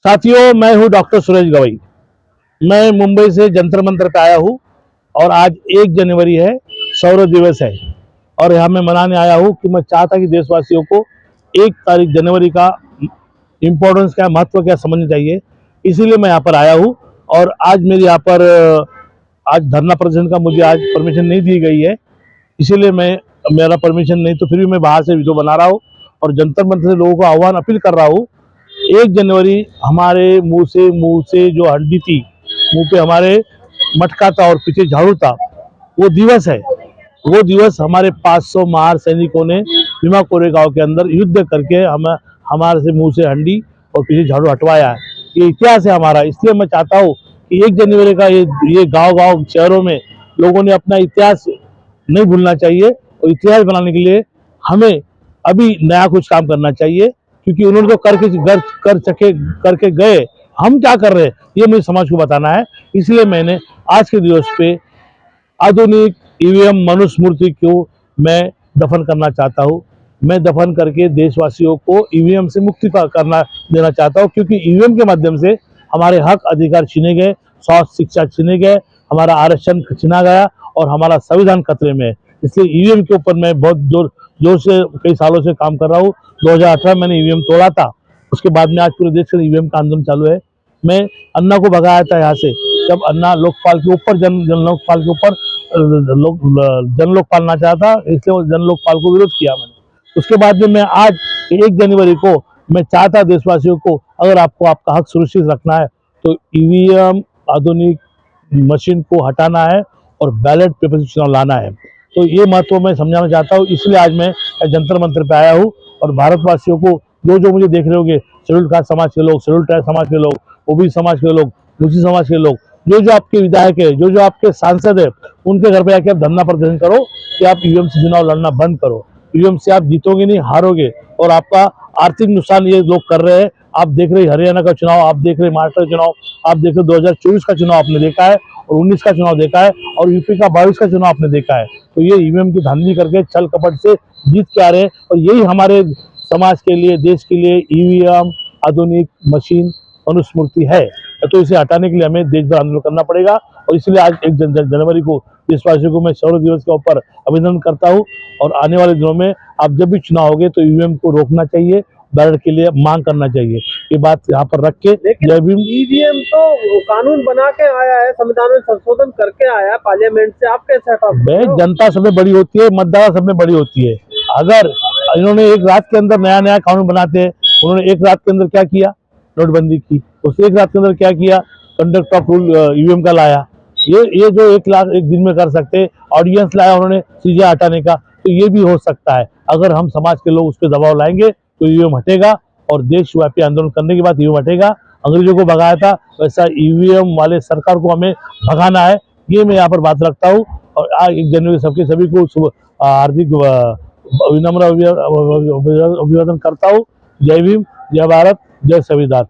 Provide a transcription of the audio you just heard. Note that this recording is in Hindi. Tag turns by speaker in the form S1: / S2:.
S1: साथियों, मैं हूं डॉक्टर सुरेश गवई। मैं मुंबई से जंतर मंतर पे आया हूं और आज 1 जनवरी है, सौर दिवस है। और यहाँ मैं मनाने आया हूं कि मैं चाहता कि देशवासियों को 1 तारीख जनवरी का इम्पोर्टेंस क्या, महत्व क्या समझना चाहिए। इसीलिए मैं यहाँ पर आया हूँ। और आज मेरे यहाँ पर आज धरना प्रदर्शन का मुझे आज परमिशन नहीं दी गई है। इसीलिए मेरा परमिशन नहीं, तो फिर भी मैं बाहर से वीडियो बना रहा हूँ और जंतर मंतर से लोगों को आह्वान अपील कर रहा हूँ। 1 जनवरी हमारे मुंह से जो हड्डी थी, मुंह पे हमारे मटका था और पीछे झाड़ू था, वो दिवस है। वो दिवस हमारे 500 महार सैनिकों ने भीमा कोरेगांव के अंदर युद्ध करके हमारे से मुंह से हंडी और पीछे झाड़ू हटवाया है। ये इतिहास है हमारा। इसलिए मैं चाहता हूँ कि 1 जनवरी का ये गांव-गांव शहरों में लोगों ने अपना इतिहास नहीं भूलना चाहिए। और इतिहास बनाने के लिए हमें अभी नया कुछ काम करना चाहिए, क्योंकि उन्होंने तो करके गए। हम क्या कर रहे हैं, ये मुझे समाज को बताना है। इसलिए मैंने आज के दिवस पे आधुनिक ईवीएम मनुस्मृति को मैं दफन करना चाहता हूँ। मैं दफन करके देशवासियों को ईवीएम से मुक्ति करना देना चाहता हूँ, क्योंकि ईवीएम के माध्यम से हमारे हक अधिकार छीने गए, स्वास्थ्य शिक्षा छीने गए, हमारा आरक्षण छीना गया और हमारा संविधान खतरे में है। इसलिए ईवीएम के ऊपर मैं बहुत जोर से कई सालों से काम कर रहा हूँ। 2018 मैंने ईवीएम तोड़ा था। उसके बाद में आज पूरे देश में ईवीएम का आंदोलन चालू है। मैं अन्ना को भगाया था यहाँ से, जब अन्ना लोकपाल के ऊपर जन लोकपाल के ऊपर जन लोकपाल ना चाहता, इसलिए जन लोकपाल को विरोध किया मैंने। उसके बाद में मैं आज 1 जनवरी को मैं चाहता देशवासियों को, अगर आपको आपका हक सुरक्षित रखना है तो ईवीएम आधुनिक मशीन को हटाना है और बैलेट पेपर से चुनाव लाना है। तो ये महत्व मैं समझाना चाहता हूँ। इसलिए आज मैं जंतर मंतर पे आया हूँ और भारतवासियों को, जो मुझे देख रहे होंगे, शेड्यूल कास्ट समाज के लोग, शेड्यूल ट्राइब समाज के लोग, ओबीसी समाज के लोग, मुस्लिम समाज के लोग, जो आपके विधायक है, जो आपके सांसद है, उनके घर पे आके आप धरना प्रदर्शन करो कि आप ईवीएम से चुनाव लड़ना बंद करो। ईवीएम से आप जीतोगे नहीं, हारोगे और आपका आर्थिक नुकसान ये लोग कर रहे हैं। आप देख रहे हरियाणा का चुनाव, आप देख रहे महाराष्ट्र का चुनाव, आप देख रहे 2024 का चुनाव आपने देखा है और 19 का चुनाव देखा है और यूपी का 22 का चुनाव आपने देखा है। तो ये ईवीएम की धांधली करके छल कपट से जीत के आ रहे हैं और यही हमारे समाज के लिए, देश के लिए ईवीएम आधुनिक मशीन मनुस्मृति है। तो इसे हटाने के लिए हमें देश भर आंदोलन करना पड़ेगा। और इसलिए आज 1 जनवरी को देशवासियों को मैं शौर्य दिवस के ऊपर अभिनंदन करता हूँ। और आने वाले दिनों में आप जब भी चुनाव होंगे तो ईवीएम को रोकना चाहिए, बैलेट के लिए मांग करना चाहिए। ये बात यहाँ पर रख के,
S2: जय भीम। ईवीएम तो कानून बना के आया है, संविधान में संशोधन करके आया है पार्लियामेंट से, आप कैसे हटा सकते हो?
S1: जनता सब में बड़ी होती है, मतदाता सब में बड़ी होती है। अगर इन्होंने एक रात के अंदर नया नया कानून बनाते हैं, उन्होंने एक रात के अंदर क्या किया, नोटबंदी की। उस एक रात के अंदर क्या किया, कंडक्ट ऑफ रूल ईवीएम का लाया। ये जो 1 दिन में कर सकते, ऑडियंस लाया उन्होंने सीजे हटाने का, तो ये भी हो सकता है। अगर हम समाज के लोग उस पर दबाव लाएंगे तो ईवीएम हटेगा और देशव्यापी आंदोलन करने के बाद ईवीएम हटेगा। अंग्रेजों को भगाया था, वैसा ईवीएम वाले सरकार को हमें भगाना है। ये मैं यहाँ पर बात रखता हूँ। और आज 1 जनवरी सभी को हार्दिक विनम्र अभिवादन करता हूँ। जय भीम, जय भारत, जय संविधान।